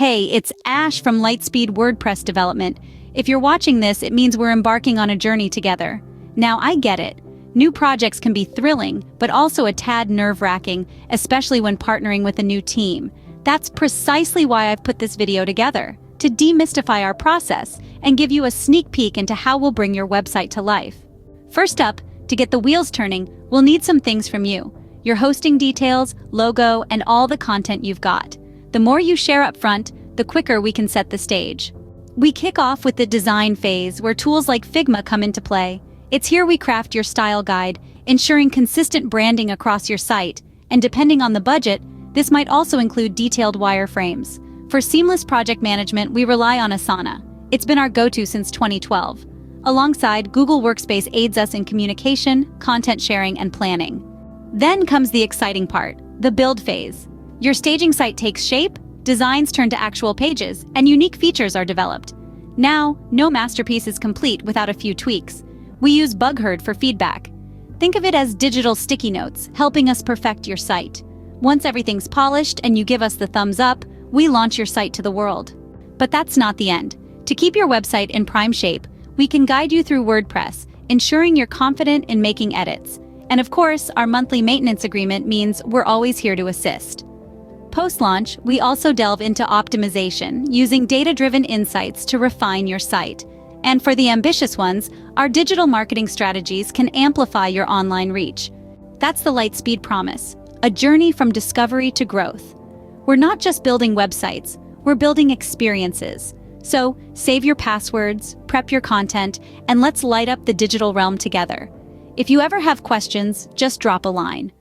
Hey, it's Ash from LightSpeed WordPress development. If you're watching this, it means we're embarking on a journey together. Now, I get it. New projects can be thrilling, but also a tad nerve-wracking, especially when partnering with a new team. That's precisely why I've put this video together, to demystify our process and give you a sneak peek into how we'll bring your website to life. First up, to get the wheels turning, we'll need some things from you: your hosting details, logo, and all the content you've got. The more you share up front, the quicker we can set the stage. We kick off with the design phase, where tools like Figma come into play. It's here we craft your style guide, ensuring consistent branding across your site, and depending on the budget, this might also include detailed wireframes. For seamless project management, we rely on Asana. It's been our go-to since 2012. Alongside, Google Workspace aids us in communication, content sharing, and planning. Then comes the exciting part, the build phase. Your staging site takes shape, designs turn to actual pages, and unique features are developed. Now, no masterpiece is complete without a few tweaks. We use BugHerd for feedback. Think of it as digital sticky notes, helping us perfect your site. Once everything's polished and you give us the thumbs up, we launch your site to the world. But that's not the end. To keep your website in prime shape, we can guide you through WordPress, ensuring you're confident in making edits. And of course, our monthly maintenance agreement means we're always here to assist. Post-launch, we also delve into optimization, using data-driven insights to refine your site. And for the ambitious ones, our digital marketing strategies can amplify your online reach. That's the LightSpeed promise, a journey from discovery to growth. We're not just building websites, we're building experiences. So, save your passwords, prep your content, and let's light up the digital realm together. If you ever have questions, just drop a line.